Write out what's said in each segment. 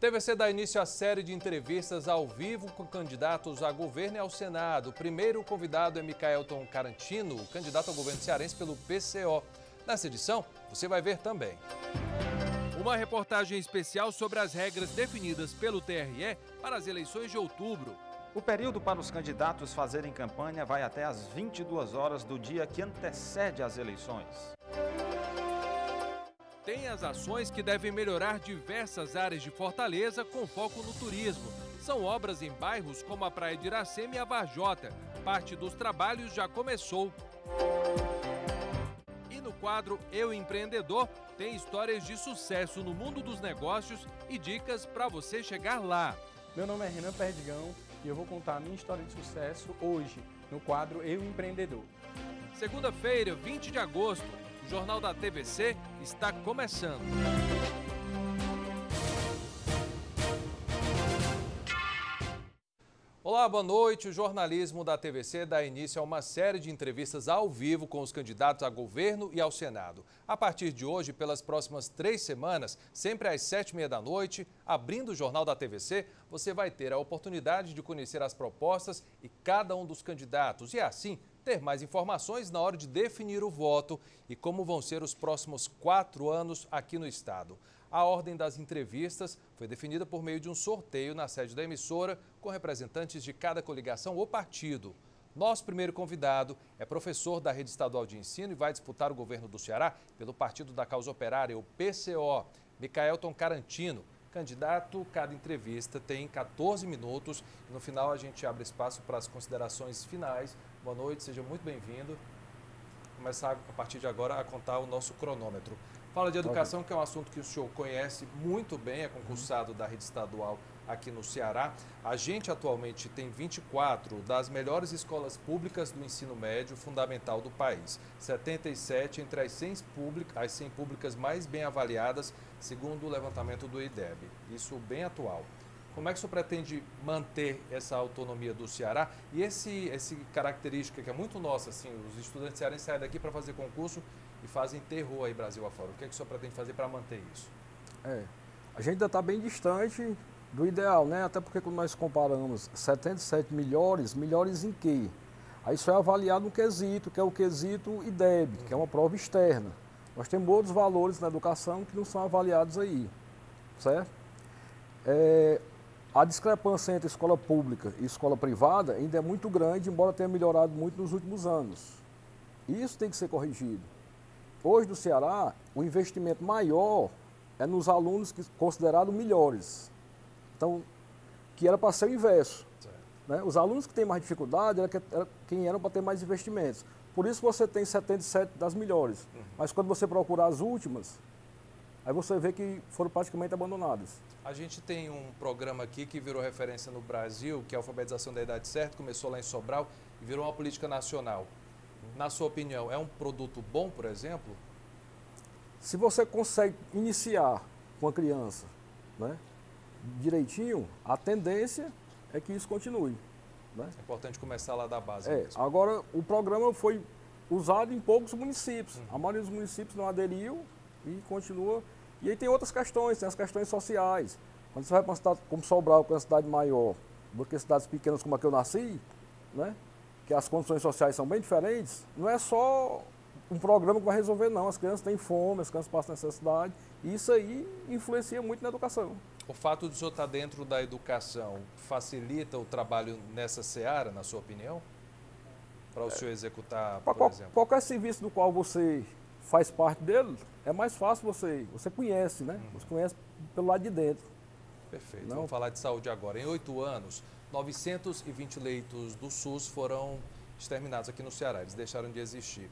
TVC dá início à série de entrevistas ao vivo com candidatos a governo e ao Senado. O primeiro convidado é Micaelton Carantino, candidato ao governo cearense pelo PCO. Nessa edição, você vai ver também uma reportagem especial sobre as regras definidas pelo TRE para as eleições de outubro. O período para os candidatos fazerem campanha vai até às 22 horas do dia que antecede as eleições. Tem as ações que devem melhorar diversas áreas de Fortaleza com foco no turismo. São obras em bairros como a Praia de Iracema e a Varjota. Parte dos trabalhos já começou. E no quadro Eu Empreendedor, tem histórias de sucesso no mundo dos negócios e dicas para você chegar lá. Meu nome é Renan Perdigão e eu vou contar a minha história de sucesso hoje, no quadro Eu Empreendedor. Segunda-feira, 20 de agosto, o Jornal da TVC está começando. Olá, boa noite. O jornalismo da TVC dá início a uma série de entrevistas ao vivo com os candidatos a governo e ao Senado. A partir de hoje, pelas próximas 3 semanas, sempre às 7h30 da noite, abrindo o Jornal da TVC, você vai ter a oportunidade de conhecer as propostas e cada um dos candidatos e, assim, ter mais informações na hora de definir o voto e como vão ser os próximos 4 anos aqui no estado. A ordem das entrevistas foi definida por meio de um sorteio na sede da emissora com representantes de cada coligação ou partido. Nosso primeiro convidado é professor da Rede Estadual de Ensino e vai disputar o governo do Ceará pelo Partido da Causa Operária, o PCO, Micaelton Carantino. Candidato, cada entrevista tem 14 minutos e no final a gente abre espaço para as considerações finais. Boa noite, seja muito bem-vindo. Vou começar a partir de agora a contar o nosso cronômetro. Fala de educação, que é um assunto que o senhor conhece muito bem, é concursado da Rede Estadual aqui no Ceará. A gente atualmente tem 24 das melhores escolas públicas do ensino médio fundamental do país. 77 entre as 100 públicas mais bem avaliadas, segundo o levantamento do IDEB. Isso bem atual. Como é que o senhor pretende manter essa autonomia do Ceará? E essa característica que é muito nossa, assim, os estudantes cearenses saem daqui para fazer concurso e fazem terror aí Brasil afora. O que é que o senhor pretende fazer para manter isso? A gente ainda está bem distante do ideal, né? Até porque quando nós comparamos 77 melhores em quê? Aí isso é avaliado no quesito, que é o quesito IDEB, que é uma prova externa. Nós temos outros valores na educação que não são avaliados aí, certo? A discrepância entre escola pública e escola privada ainda é muito grande, embora tenha melhorado muito nos últimos anos. Isso tem que ser corrigido. Hoje, no Ceará, o investimento maior é nos alunos considerados melhores. Então, que era para ser o inverso. Né? Os alunos que têm mais dificuldade era quem eram para ter mais investimentos. Por isso você tem 77 das melhores. Mas quando você procura as últimas, aí você vê que foram praticamente abandonadas. A gente tem um programa aqui que virou referência no Brasil, que é a alfabetização da idade certa, começou lá em Sobral e virou uma política nacional. Na sua opinião, é um produto bom, por exemplo? Se você consegue iniciar com a criança, né, direitinho, a tendência é que isso continue. Né? É importante começar lá da base mesmo. Agora, o programa foi usado em poucos municípios. A maioria dos municípios não aderiu e continua. E aí tem outras questões, tem as questões sociais. Quando você vai para uma cidade como Sobral, que é uma cidade maior do que cidades pequenas como a que eu nasci, né? Que as condições sociais são bem diferentes, não é só um programa que vai resolver, não. As crianças têm fome, as crianças passam necessidade, e isso aí influencia muito na educação. O fato de o senhor estar dentro da educação facilita o trabalho nessa seara, na sua opinião? Para o senhor executar, por exemplo? Qualquer serviço do qual você faz parte dele, é mais fácil você conhece, né? Você conhece pelo lado de dentro. Perfeito. Vamos falar de saúde agora. Em 8 anos, 920 leitos do SUS foram exterminados aqui no Ceará, eles deixaram de existir.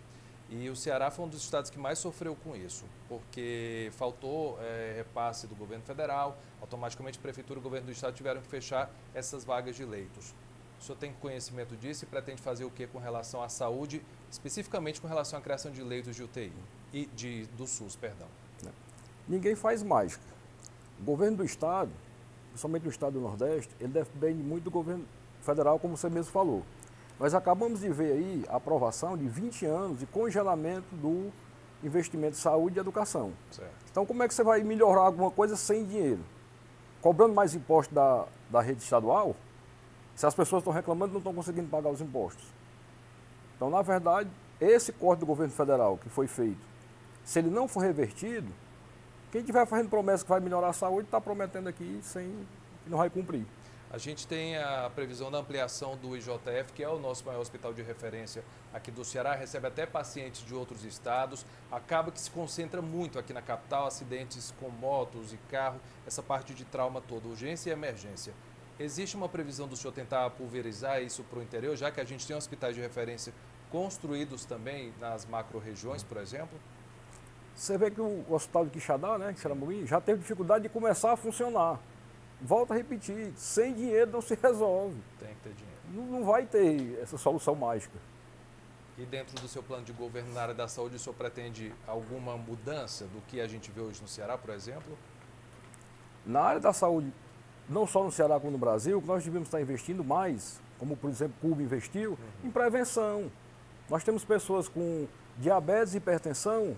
E o Ceará foi um dos estados que mais sofreu com isso, porque faltou repasse do governo federal, automaticamente a prefeitura e o governo do estado tiveram que fechar essas vagas de leitos. O senhor tem conhecimento disso e pretende fazer o que com relação à saúde, especificamente com relação à criação de leitos de UTI e do SUS, perdão? Ninguém faz mágica. O governo do estado, principalmente o estado do Nordeste, ele depende muito do governo federal, como você mesmo falou. Nós acabamos de ver aí a aprovação de 20 anos de congelamento do investimento em saúde e educação. Certo. Então, como é que você vai melhorar alguma coisa sem dinheiro? cobrando mais impostos da rede estadual, se as pessoas estão reclamando, não estão conseguindo pagar os impostos. Então, na verdade, esse corte do governo federal que foi feito, se ele não for revertido, quem estiver fazendo promessa que vai melhorar a saúde, está prometendo aqui que não vai cumprir. A gente tem a previsão da ampliação do IJF, que é o nosso maior hospital de referência aqui do Ceará, recebe até pacientes de outros estados, acaba que se concentra muito aqui na capital, acidentes com motos e carro, essa parte de trauma toda, urgência e emergência. Existe uma previsão do senhor tentar pulverizar isso para o interior, já que a gente tem hospitais de referência construídos também nas macro-regiões, por exemplo? Você vê que o hospital de Quixadá, né, Xaramuí, já teve dificuldade de começar a funcionar. Volto a repetir, sem dinheiro não se resolve. Tem que ter dinheiro. Não vai ter essa solução mágica. E dentro do seu plano de governo na área da saúde, o senhor pretende alguma mudança do que a gente vê hoje no Ceará, por exemplo? Na área da saúde, não só no Ceará como no Brasil, nós devemos estar investindo mais, como por exemplo o Cuba investiu, em prevenção. Nós temos pessoas com diabetes e hipertensão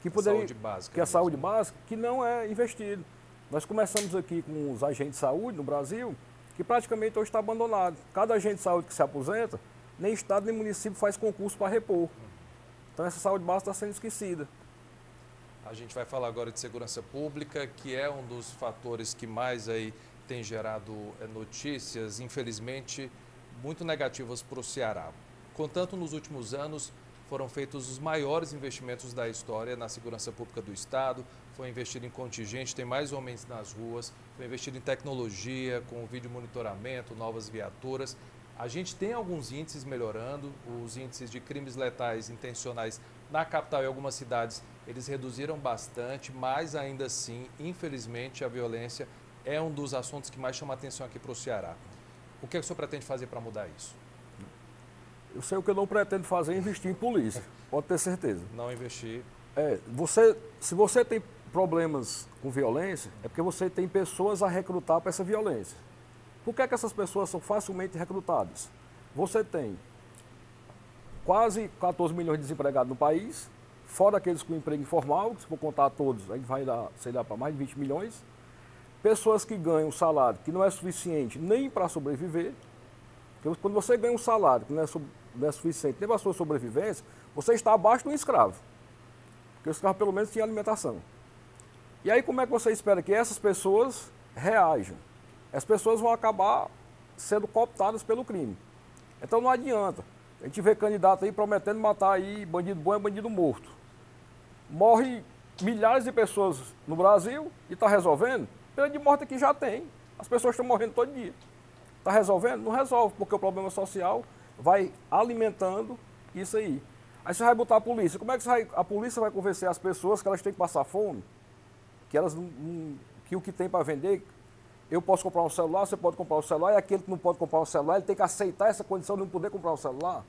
que poderia, saúde básica, que é a saúde básica, que não é investido. Nós começamos aqui com os agentes de saúde no Brasil, que praticamente hoje está abandonado. Cada agente de saúde que se aposenta, nem estado nem município faz concurso para repor. Então essa saúde básica está sendo esquecida. A gente vai falar agora de segurança pública, que é um dos fatores que mais aí tem gerado notícias, infelizmente, muito negativas para o Ceará. Contanto, nos últimos anos, foram feitos os maiores investimentos da história na segurança pública do Estado, foi investido em contingente, tem mais homens nas ruas, foi investido em tecnologia, com vídeo monitoramento, novas viaturas. A gente tem alguns índices melhorando, os índices de crimes letais intencionais na capital e algumas cidades, eles reduziram bastante, mas ainda assim, infelizmente, a violência é um dos assuntos que mais chama a atenção aqui para o Ceará. O que o senhor pretende fazer para mudar isso? Eu sei o que eu não pretendo fazer é investir em polícia, pode ter certeza. Não investir. Se você tem problemas com violência, é porque você tem pessoas a recrutar para essa violência. Por que essas pessoas são facilmente recrutadas? Você tem quase 14 milhões de desempregados no país, fora aqueles com emprego informal, que se for contar todos, aí vai dar, sei lá, para mais de 20 milhões. Pessoas que ganham um salário que não é suficiente nem para sobreviver. Porque quando você ganha um salário que não é suficiente nem para a sua sobrevivência, você está abaixo de um escravo. Porque o escravo pelo menos tinha alimentação. E aí como é que você espera que essas pessoas reajam? As pessoas vão acabar sendo cooptadas pelo crime. Então não adianta. A gente vê candidato aí prometendo matar aí bandido bom e bandido morto. Morre milhares de pessoas no Brasil e está resolvendo? Pena de morte aqui já tem. As pessoas estão morrendo todo dia. Está resolvendo? Não resolve, porque o problema social vai alimentando isso aí. Aí você vai botar a polícia. Como é que a polícia vai convencer as pessoas que elas têm que passar fome? Que o que tem para vender, eu posso comprar um celular, você pode comprar um celular, e aquele que não pode comprar um celular, ele tem que aceitar essa condição de não poder comprar um celular?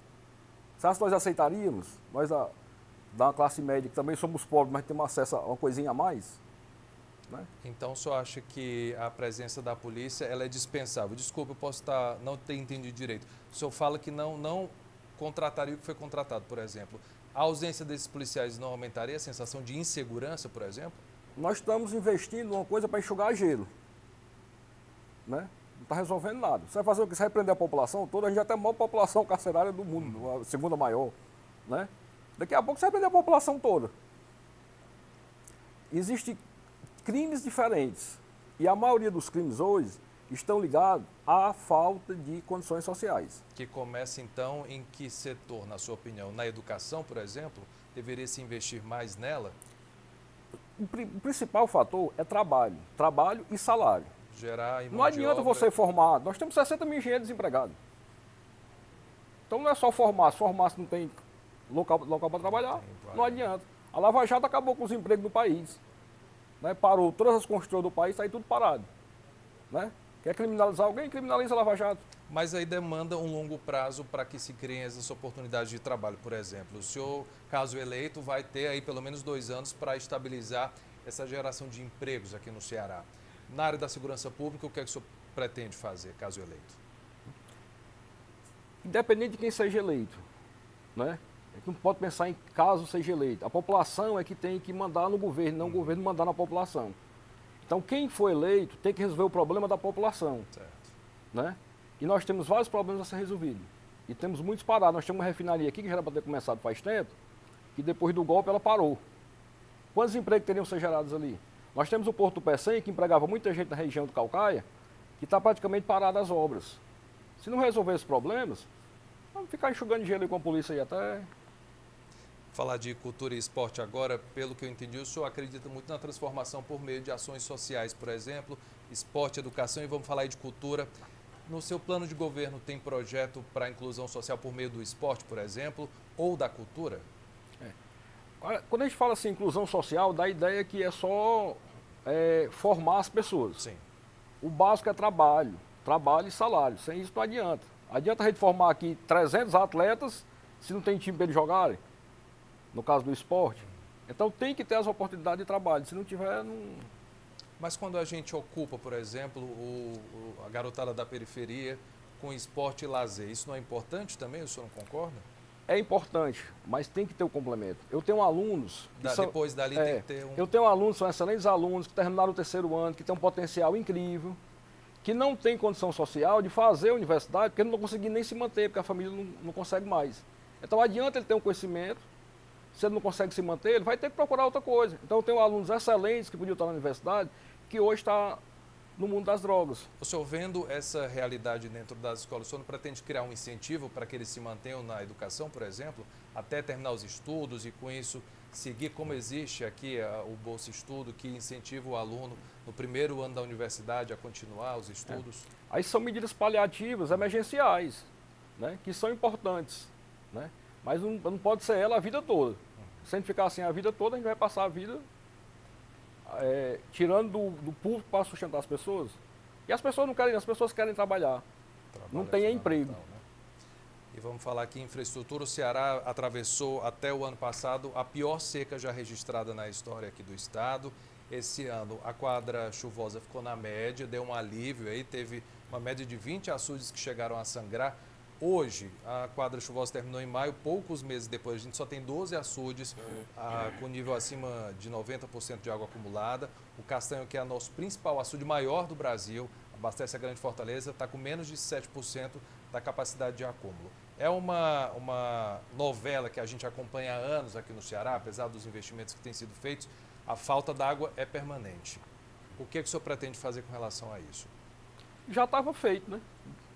Você acha que nós aceitaríamos? Nós da classe média, que também somos pobres, mas temos acesso a uma coisinha a mais? Né? Então, o senhor acha que a presença da polícia ela é dispensável? Desculpa, eu posso não ter entendido direito. O senhor fala que não contrataria o que foi contratado, por exemplo. A ausência desses policiais não aumentaria a sensação de insegurança, por exemplo? Nós estamos investindo uma coisa para enxugar gelo. Né? Não está resolvendo nada. Você vai fazer o que? Você vai prender a população toda? A gente já tem a maior população carcerária do mundo, a segunda maior. Né? Daqui a pouco você vai prender a população toda. Existem crimes diferentes. E a maioria dos crimes hoje estão ligados à falta de condições sociais. Que começa, então, em que setor, na sua opinião? Na educação, por exemplo? Deveria se investir mais nela? O principal fator é trabalho. Trabalho e salário. Gerar não adianta você formar. Nós temos 60 mil engenheiros desempregados. Então não é só formar. Se formar, se não tem local para trabalhar, não adianta. A Lava Jato acabou com os empregos no país. Né? Parou todas as construtoras do país, está aí tudo parado. Né? Quer criminalizar alguém? Criminaliza a Lava Jato. Mas aí demanda um longo prazo para que se criem essas oportunidades de trabalho, por exemplo. O senhor, caso eleito, vai ter aí pelo menos 2 anos para estabilizar essa geração de empregos aqui no Ceará. Na área da segurança pública, o que é que o senhor pretende fazer, caso eleito? Independente de quem seja eleito, né? A gente não pode pensar em caso seja eleito. A população é que tem que mandar no governo, não o governo mandar na população. Então, quem foi eleito tem que resolver o problema da população. Certo. Né? E nós temos vários problemas a ser resolvidos. E temos muitos parados. Nós temos uma refinaria aqui que já era para ter começado faz tempo, que depois do golpe ela parou. Quantos empregos teriam ser gerados ali? Nós temos o Porto do Pecém, que empregava muita gente na região do Caucaia, que está praticamente parado as obras. Se não resolver esses problemas, vamos ficar enxugando gelo aí com a polícia aí até... Falar de cultura e esporte agora, pelo que eu entendi, o senhor acredita muito na transformação por meio de ações sociais, por exemplo, esporte, educação, e vamos falar aí de cultura. No seu plano de governo tem projeto para inclusão social por meio do esporte, por exemplo, ou da cultura? Quando a gente fala assim, inclusão social, dá a ideia que é só formar as pessoas. Sim. O básico é trabalho e salário. Sem isso não adianta. Adianta a gente formar aqui 300 atletas se não tem time para eles jogarem, no caso do esporte. Então tem que ter as oportunidades de trabalho. Se não tiver, não... Mas quando a gente ocupa, por exemplo, a garotada da periferia com esporte e lazer, isso não é importante também? O senhor não concorda? É importante, mas tem que ter o complemento. Eu tenho alunos... Depois dali tem que ter um... Eu tenho alunos, são excelentes alunos, que terminaram o 3º ano, que têm um potencial incrível, que não tem condição social de fazer a universidade, porque não conseguem nem se manter, porque a família não consegue mais. Então adianta ele ter um conhecimento, se ele não consegue se manter, ele vai ter que procurar outra coisa. Então eu tenho alunos excelentes que podiam estar na universidade, que hoje está no mundo das drogas. O senhor vendo essa realidade dentro das escolas, o senhor não pretende criar um incentivo para que eles se mantenham na educação, por exemplo, até terminar os estudos e com isso seguir como existe aqui o Bolsa Estudo, que incentiva o aluno no 1º ano da universidade a continuar os estudos? Aí são medidas paliativas, emergenciais, né, que são importantes, né, mas não pode ser ela a vida toda. Se a gente ficar assim a vida toda, a gente vai passar a vida tirando do público para sustentar as pessoas. E as pessoas não querem, as pessoas querem trabalhar. Não tem emprego. Né? E vamos falar aqui em infraestrutura. O Ceará atravessou até o ano passado a pior seca já registrada na história aqui do estado. Esse ano a quadra chuvosa ficou na média, deu um alívio aí, teve uma média de 20 açudes que chegaram a sangrar. Hoje, a quadra chuvosa terminou em maio, poucos meses depois, a gente só tem 12 açudes com nível acima de 90% de água acumulada. O Castanho, que é nosso principal açude maior do Brasil, abastece a Grande Fortaleza, está com menos de 7% da capacidade de acúmulo. É uma novela que a gente acompanha há anos aqui no Ceará, apesar dos investimentos que têm sido feitos, a falta d'água é permanente. O que o senhor pretende fazer com relação a isso? Já estava feito, né?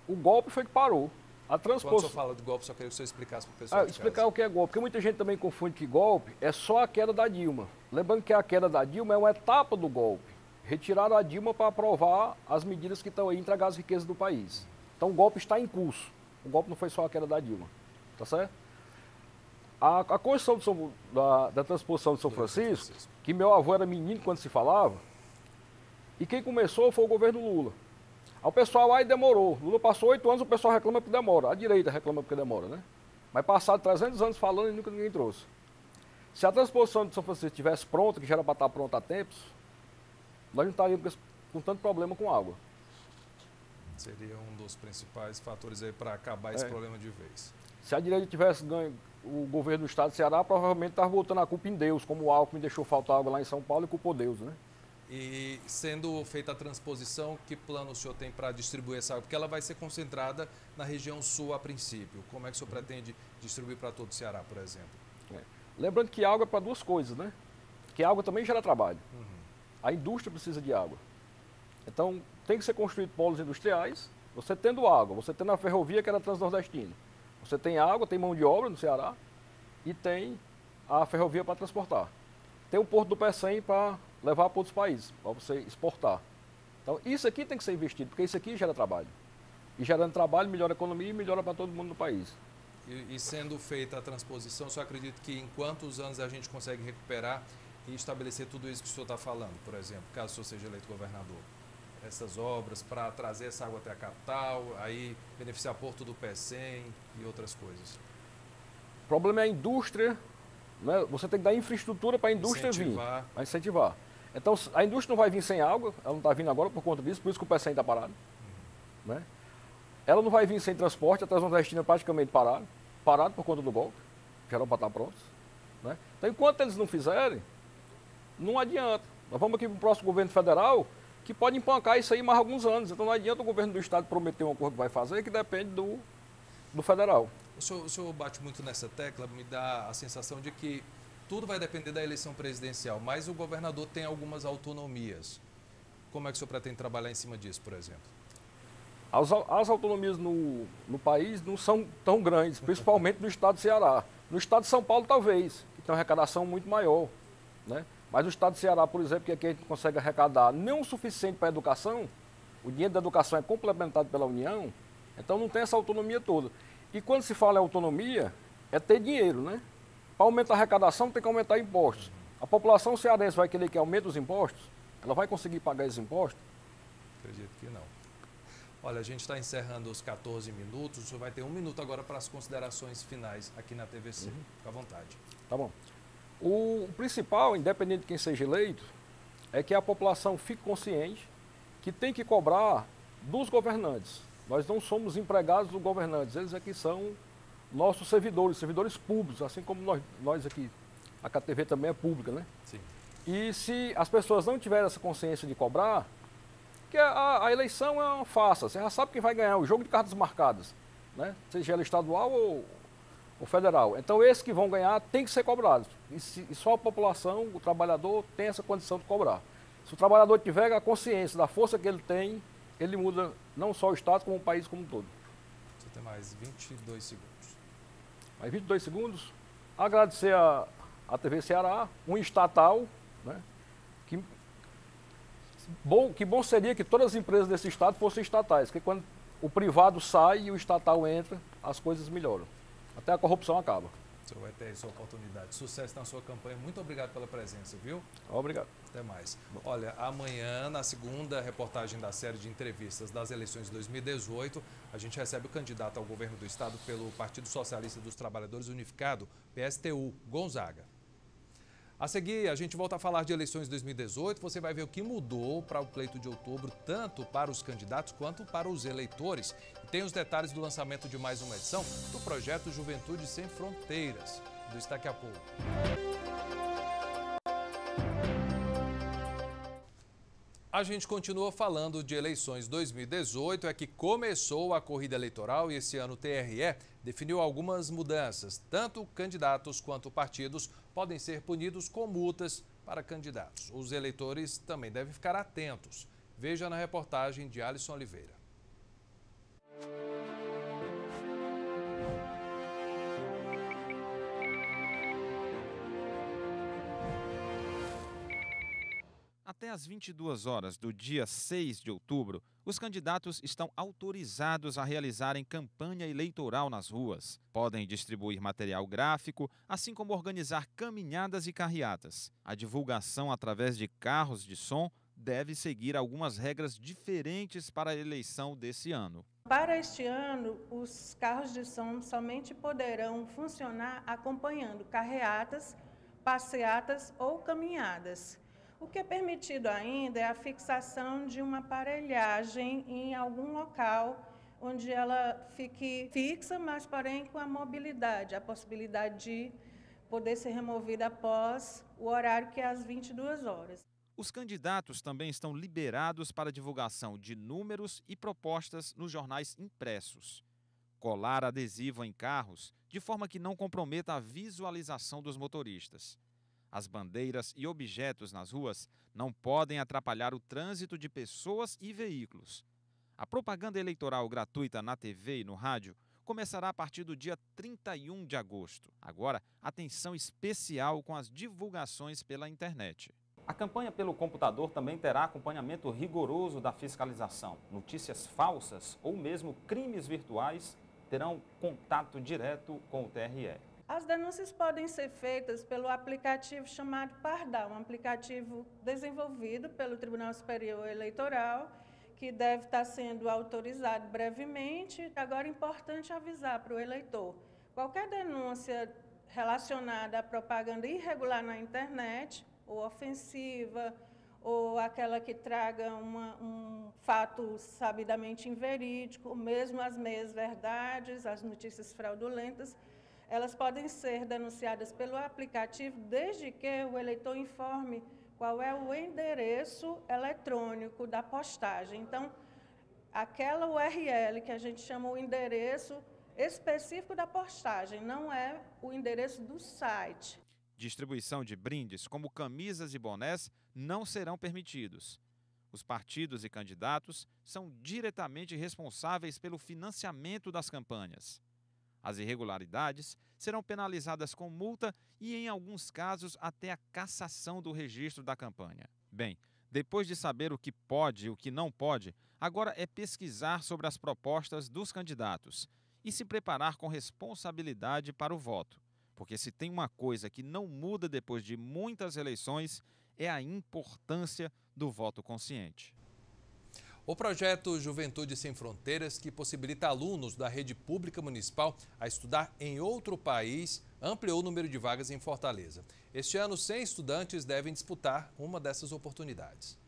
O golpe foi que parou. Quando o senhor fala de golpe, só queria que o senhor explicasse para o pessoal. Explicar o que é golpe, porque muita gente também confunde que golpe é só a queda da Dilma. Lembrando que a queda da Dilma é uma etapa do golpe. Retiraram a Dilma para aprovar as medidas que estão aí, entregar as riquezas do país. Então o golpe está em curso. O golpe não foi só a queda da Dilma. Tá certo? A construção da transposição de São Francisco, que meu avô era menino quando se falava, e quem começou foi o governo Lula. Aí o pessoal aí demorou. Lula passou 8 anos, o pessoal reclama porque demora. A direita reclama porque demora, né? Mas passaram 300 anos falando e nunca ninguém trouxe. Se a transposição de São Francisco estivesse pronta, que já era para estar pronta há tempos, nós não estaríamos com tanto problema com água. Seria um dos principais fatores aí para acabar esse problema de vez. Se a direita tivesse ganho o governo do estado do Ceará, provavelmente estava botando a culpa em Deus, como o Alckmin deixou faltar água lá em São Paulo e culpou Deus, né? E sendo feita a transposição, que plano o senhor tem para distribuir essa água? Porque ela vai ser concentrada na região sul a princípio. Como é que o senhor pretende distribuir para todo o Ceará, por exemplo? Lembrando que água é para duas coisas, né? Que água também gera trabalho. A indústria precisa de água. Então, tem que ser construído polos industriais. Você tendo água, você tendo a ferrovia que era transnordestina. Você tem água, tem mão de obra no Ceará e tem a ferrovia para transportar. Tem o Porto do Pecém para levar para outros países, para você exportar. Então, isso aqui tem que ser investido, porque isso aqui gera trabalho. E gerando trabalho, melhora a economia e melhora para todo mundo no país. E sendo feita a transposição, só acredito que em quantos anos a gente consegue recuperar e estabelecer tudo isso que o senhor está falando, por exemplo, caso o senhor seja eleito governador? Essas obras para trazer essa água até a capital, aí beneficiar Porto do Pecém e outras coisas. O problema é a indústria, né? Você tem que dar infraestrutura para a indústria vir, para incentivar. Então, a indústria não vai vir sem água, ela não está vindo agora por conta disso, por isso que o Pecém está parado. Né? Ela não vai vir sem transporte, a Transnordestina praticamente parado por conta do golpe, já eram para estar prontos. Né? Então, enquanto eles não fizerem, não adianta. Nós vamos aqui para o próximo governo federal, que pode empancar isso aí mais alguns anos. Então não adianta o governo do estado prometer uma coisa que vai fazer, que depende do federal. O senhor bate muito nessa tecla, me dá a sensação de que tudo vai depender da eleição presidencial, mas o governador tem algumas autonomias. Como é que o senhor pretende trabalhar em cima disso, por exemplo? As autonomias no país não são tão grandes, principalmente no estado do Ceará. No estado de São Paulo, talvez, que tem uma arrecadação muito maior, né? Mas no estado do Ceará, por exemplo, que aqui a gente consegue arrecadar nem o suficiente para a educação, o dinheiro da educação é complementado pela União, então não tem essa autonomia toda. E quando se fala em autonomia, é ter dinheiro, né? Para aumentar a arrecadação, tem que aumentar impostos. A população cearense vai querer que aumente os impostos? Ela vai conseguir pagar esses impostos? Acredito que não. Olha, a gente está encerrando os 14 minutos, o senhor vai ter 1 minuto agora para as considerações finais aqui na TVC. Fica à vontade. Tá bom. O principal, independente de quem seja eleito, é que a população fique consciente que tem que cobrar dos governantes. Nós não somos empregados dos governantes, eles aqui são nossos servidores públicos, assim como nós aqui. A KTV também é pública, né? Sim. E se as pessoas não tiverem essa consciência de cobrar, que a eleição é uma farsa, você já sabe quem vai ganhar, o jogo de cartas marcadas, né? Seja ela estadual ou federal. Então, esses que vão ganhar têm que ser cobrados. E só a população, o trabalhador, tem essa condição de cobrar. Se o trabalhador tiver a consciência da força que ele tem, ele muda não só o Estado, como o país como um todo. Você tem mais 22 segundos. Mais 22 segundos. Agradecer a TV Ceará, um estatal, né? Que bom seria que todas as empresas desse estado fossem estatais, porque quando o privado sai e o estatal entra, as coisas melhoram. Até a corrupção acaba. O senhor vai ter sua oportunidade. Sucesso na sua campanha. Muito obrigado pela presença, viu? Obrigado. Até mais. Olha, amanhã, na segunda reportagem da série de entrevistas das eleições de 2018, a gente recebe o candidato ao governo do estado pelo Partido Socialista dos Trabalhadores Unificado, PSTU, Gonzaga. A seguir, a gente volta a falar de eleições de 2018. Você vai ver o que mudou para o pleito de outubro, tanto para os candidatos quanto para os eleitores. E tem os detalhes do lançamento de mais uma edição do projeto Juventude Sem Fronteiras. Daqui a pouco. A gente continua falando de eleições 2018, é que começou a corrida eleitoral e esse ano o TRE definiu algumas mudanças. Tanto candidatos quanto partidos podem ser punidos com multas para candidatos. Os eleitores também devem ficar atentos. Veja na reportagem de Alisson Oliveira. Até às 22 horas do dia 6 de outubro, os candidatos estão autorizados a realizarem campanha eleitoral nas ruas. Podem distribuir material gráfico, assim como organizar caminhadas e carreatas. A divulgação através de carros de som deve seguir algumas regras diferentes para a eleição desse ano. Para este ano, os carros de som somente poderão funcionar acompanhando carreatas, passeatas ou caminhadas. O que é permitido ainda é a fixação de uma aparelhagem em algum local onde ela fique fixa, mas porém com a mobilidade, a possibilidade de poder ser removida após o horário que é às 22 horas. Os candidatos também estão liberados para divulgação de números e propostas nos jornais impressos. Colar adesivo em carros de forma que não comprometa a visualização dos motoristas. As bandeiras e objetos nas ruas não podem atrapalhar o trânsito de pessoas e veículos. A propaganda eleitoral gratuita na TV e no rádio começará a partir do dia 31 de agosto. Agora, atenção especial com as divulgações pela internet. A campanha pelo computador também terá acompanhamento rigoroso da fiscalização. Notícias falsas ou mesmo crimes virtuais terão contato direto com o TRE. As denúncias podem ser feitas pelo aplicativo chamado Pardal, um aplicativo desenvolvido pelo Tribunal Superior Eleitoral, que deve estar sendo autorizado brevemente. Agora é importante avisar para o eleitor: qualquer denúncia relacionada à propaganda irregular na internet, ou ofensiva, ou aquela que traga um fato sabidamente inverídico, mesmo as meias-verdades, as notícias fraudulentas, elas podem ser denunciadas pelo aplicativo, desde que o eleitor informe qual é o endereço eletrônico da postagem. Então, aquela URL que a gente chama o endereço específico da postagem, não é o endereço do site. Distribuição de brindes, como camisas e bonés, não serão permitidos. Os partidos e candidatos são diretamente responsáveis pelo financiamento das campanhas. As irregularidades serão penalizadas com multa e, em alguns casos, até a cassação do registro da campanha. Bem, depois de saber o que pode e o que não pode, agora é pesquisar sobre as propostas dos candidatos e se preparar com responsabilidade para o voto. Porque se tem uma coisa que não muda depois de muitas eleições, é a importância do voto consciente. O projeto Juventude Sem Fronteiras, que possibilita alunos da rede pública municipal a estudar em outro país, ampliou o número de vagas em Fortaleza. Este ano, 100 estudantes devem disputar uma dessas oportunidades.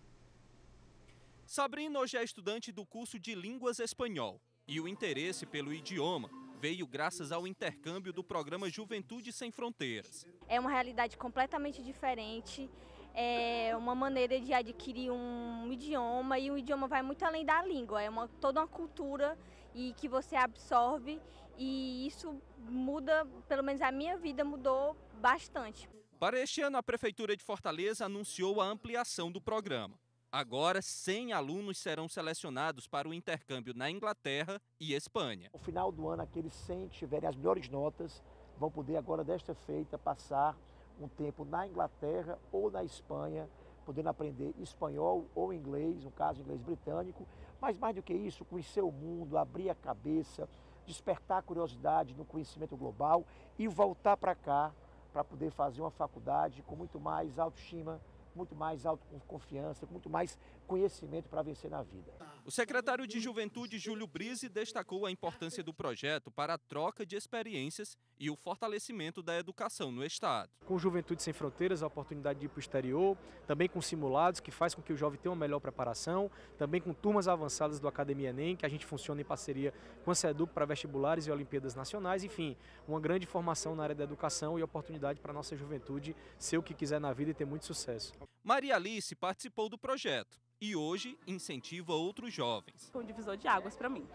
Sabrina hoje é estudante do curso de Línguas Espanhol e o interesse pelo idioma veio graças ao intercâmbio do programa Juventude Sem Fronteiras. É uma realidade completamente diferente, é uma maneira de adquirir um idioma, e o idioma vai muito além da língua, é toda uma cultura e que você absorve, e isso muda, pelo menos a minha vida mudou bastante. Para este ano, a Prefeitura de Fortaleza anunciou a ampliação do programa. Agora, 100 alunos serão selecionados para o intercâmbio na Inglaterra e Espanha. No final do ano, aqueles 100 que tiverem as melhores notas vão poder agora, desta feita, passar um tempo na Inglaterra ou na Espanha, podendo aprender espanhol ou inglês, no caso inglês britânico, mas mais do que isso, conhecer o mundo, abrir a cabeça, despertar a curiosidade no conhecimento global e voltar para cá para poder fazer uma faculdade com muito mais autoestima, muito mais autoconfiança, com muito mais conhecimento para vencer na vida. O secretário de Juventude, Júlio Brise, destacou a importância do projeto para a troca de experiências e o fortalecimento da educação no estado. Com Juventude Sem Fronteiras, a oportunidade de ir para o exterior, também com simulados, que faz com que o jovem tenha uma melhor preparação, também com turmas avançadas do Academia ENEM, que a gente funciona em parceria com a SEDUC para vestibulares e Olimpíadas Nacionais, enfim, uma grande formação na área da educação e oportunidade para a nossa juventude ser o que quiser na vida e ter muito sucesso. Maria Alice participou do projeto e hoje incentiva outros jovens. Foi um divisor de águas para mim,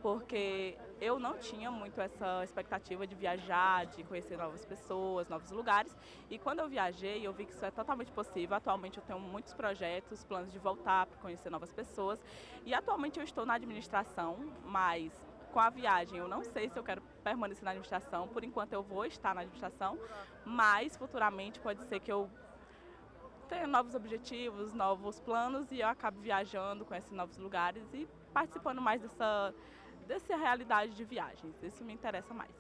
porque eu não tinha muito essa expectativa de viajar, de conhecer novas pessoas, novos lugares, e quando eu viajei eu vi que isso é totalmente possível. Atualmente eu tenho muitos projetos, planos de voltar para conhecer novas pessoas, e atualmente eu estou na administração, mas com a viagem eu não sei se eu quero permanecer na administração. Por enquanto eu vou estar na administração, mas futuramente pode ser que eu tenho novos objetivos, novos planos, e eu acabo viajando, conhecendo novos lugares e participando mais dessa realidade de viagens. Isso me interessa mais.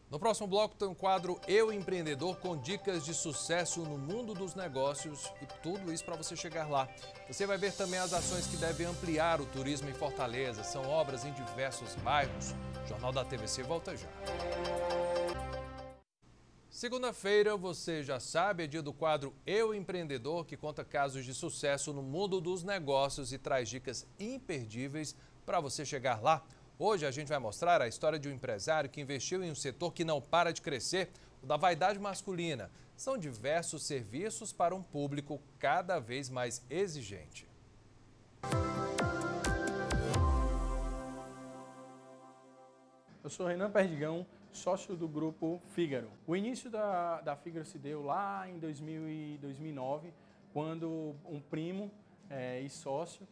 No próximo bloco tem um quadro Eu Empreendedor, com dicas de sucesso no mundo dos negócios, e tudo isso para você chegar lá. Você vai ver também as ações que devem ampliar o turismo em Fortaleza. São obras em diversos bairros. O Jornal da TVC volta já. Segunda-feira, você já sabe, é dia do quadro Eu Empreendedor, que conta casos de sucesso no mundo dos negócios e traz dicas imperdíveis para você chegar lá. Hoje a gente vai mostrar a história de um empresário que investiu em um setor que não para de crescer, o da vaidade masculina. São diversos serviços para um público cada vez mais exigente. Eu sou Renan Perdigão, sócio do Grupo Fígaro. O início da Fígaro se deu lá em 2009, quando um primo e sócio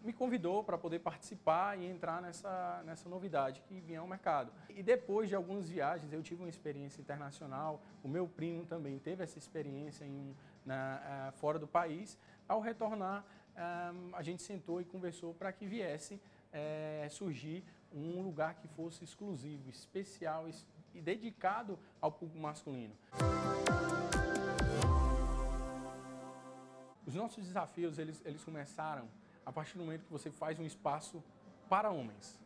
me convidou para poder participar e entrar nessa novidade que vinha ao mercado. E depois de algumas viagens, eu tive uma experiência internacional, o meu primo também teve essa experiência fora do país. Ao retornar, a gente sentou e conversou para que viesse surgir um lugar que fosse exclusivo, especial e dedicado ao público masculino. Os nossos desafios, eles começaram a partir do momento que você faz um espaço para homens,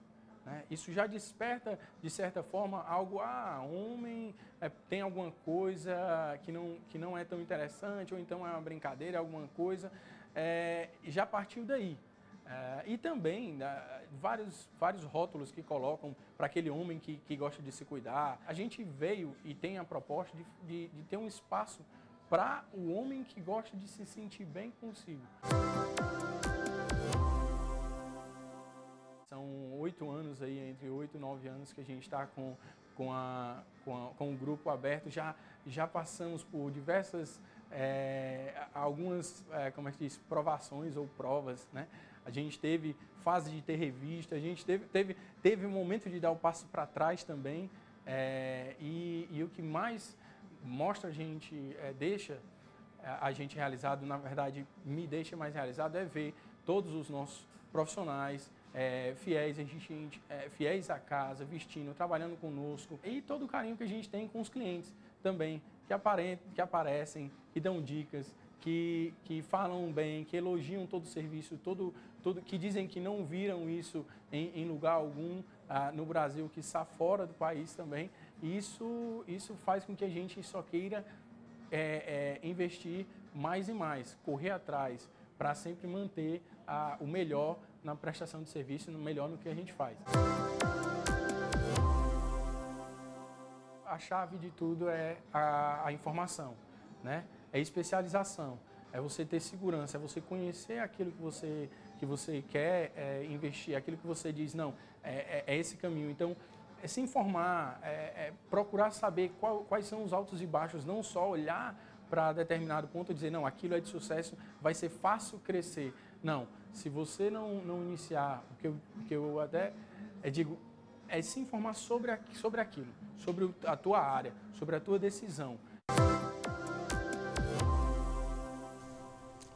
né? Isso já desperta, de certa forma, algo, homem tem alguma coisa que não é tão interessante, ou então é uma brincadeira, alguma coisa, já partiu daí. E também vários rótulos que colocam para aquele homem que gosta de se cuidar. A gente veio e tem a proposta de ter um espaço para o homem que gosta de se sentir bem consigo. São 8 anos aí, entre 8 e 9 anos que a gente está com o grupo aberto. Já passamos por diversas, algumas, como é que diz, provações ou provas, né? A gente teve fase de ter revista, a gente teve um momento de dar o passo para trás também, e o que mais mostra a gente, deixa a gente realizado, na verdade me deixa mais realizado, é ver todos os nossos profissionais fiéis à casa, vestindo, trabalhando conosco, e todo o carinho que a gente tem com os clientes também, que aparecem, que dão dicas, que falam bem, que elogiam todo o serviço, que dizem que não viram isso em lugar algum no Brasil, que está fora do país também. E isso faz com que a gente só queira investir mais e mais, correr atrás, para sempre manter o melhor na prestação de serviço, no melhor no que a gente faz. A chave de tudo é a informação, né? É especialização, é você ter segurança, é você conhecer aquilo que você quer investir, aquilo que você diz, não, é esse caminho. Então, se informar, procurar saber quais são os altos e baixos, não só olhar para determinado ponto e dizer, não, aquilo é de sucesso, vai ser fácil crescer. Não, se você não iniciar, o que eu até digo, é se informar sobre aquilo, sobre a tua área, sobre a tua decisão.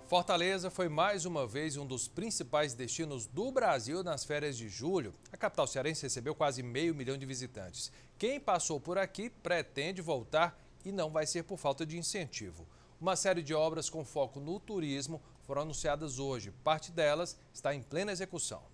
Fortaleza foi mais uma vez um dos principais destinos do Brasil nas férias de julho. A capital cearense recebeu quase 500 mil de visitantes. Quem passou por aqui pretende voltar e não vai ser por falta de incentivo. Uma série de obras com foco no turismo foram anunciadas hoje. Parte delas está em plena execução.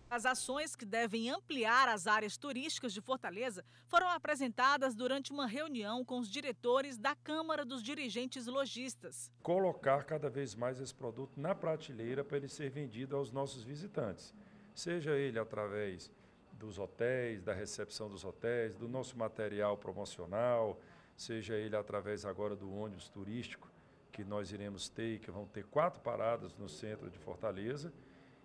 As ações que devem ampliar as áreas turísticas de Fortaleza foram apresentadas durante uma reunião com os diretores da Câmara dos Dirigentes Lojistas. Colocar cada vez mais esse produto na prateleira para ele ser vendido aos nossos visitantes, seja ele através dos hotéis, da recepção dos hotéis, do nosso material promocional, seja ele através agora do ônibus turístico, que nós iremos ter, que vão ter 4 paradas no centro de Fortaleza,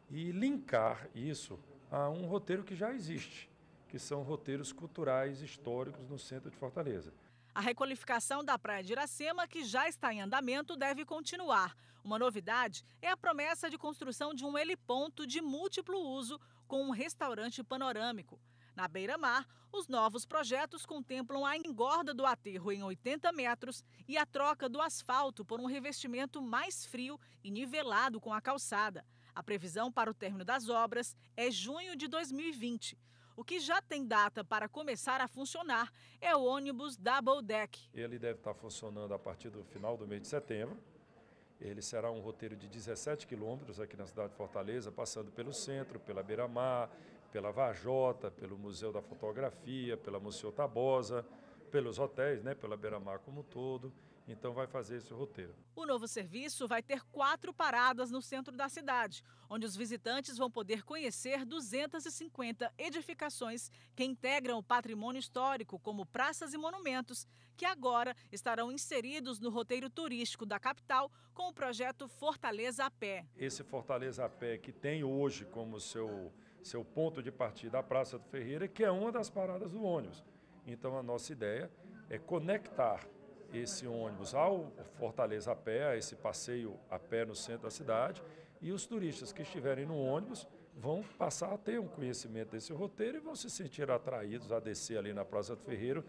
e linkar isso a um roteiro que já existe, que são roteiros culturais históricos no centro de Fortaleza. A requalificação da Praia de Iracema, que já está em andamento, deve continuar. Uma novidade é a promessa de construção de um heliponto de múltiplo uso com um restaurante panorâmico. Na beira-mar, os novos projetos contemplam a engorda do aterro em 80 metros e a troca do asfalto por um revestimento mais frio e nivelado com a calçada. A previsão para o término das obras é junho de 2020. O que já tem data para começar a funcionar é o ônibus Double Deck. Ele deve estar funcionando a partir do final do mês de setembro. Ele será um roteiro de 17 quilômetros aqui na cidade de Fortaleza, passando pelo centro, pela beira-mar, pela Vajota, pelo Museu da Fotografia, pela Museu Tabosa, pelos hotéis, né, pela beira-mar como um todo. Então vai fazer esse roteiro. O novo serviço vai ter 4 paradas no centro da cidade, onde os visitantes vão poder conhecer 250 edificações que integram o patrimônio histórico, como praças e monumentos, que agora estarão inseridos no roteiro turístico da capital com o projeto Fortaleza a Pé. Esse Fortaleza a Pé, que tem hoje como seu ponto de partida a Praça do Ferreira, que é uma das paradas do ônibus. Então a nossa ideia é conectar esse ônibus ao Fortaleza a Pé, a esse passeio a pé no centro da cidade, e os turistas que estiverem no ônibus vão passar a ter um conhecimento desse roteiro e vão se sentir atraídos a descer ali na Praça do Ferreira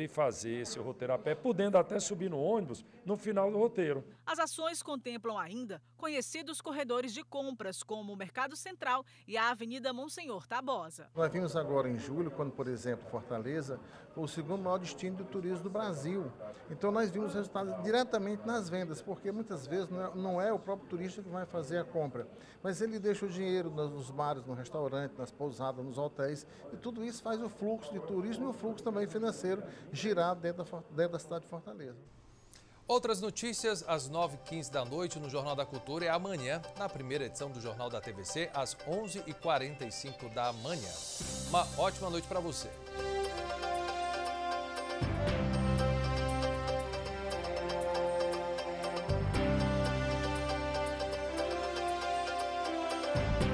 e fazer esse roteiro a pé, podendo até subir no ônibus no final do roteiro. As ações contemplam ainda conhecidos corredores de compras, como o Mercado Central e a Avenida Monsenhor Tabosa. Nós vimos agora em julho, quando, por exemplo, Fortaleza foi o segundo maior destino do turismo do Brasil. Então nós vimos resultados diretamente nas vendas, porque muitas vezes não é o próprio turista que vai fazer a compra, mas ele deixa o dinheiro nos bares, no restaurante, nas pousadas, nos hotéis, e tudo isso faz o fluxo de turismo e o fluxo também financeiro girar dentro da cidade de Fortaleza. Outras notícias às 9h15 da noite no Jornal da Cultura e amanhã na primeira edição do Jornal da TVC às 11h45 da manhã. Uma ótima noite para você. Fortaleza.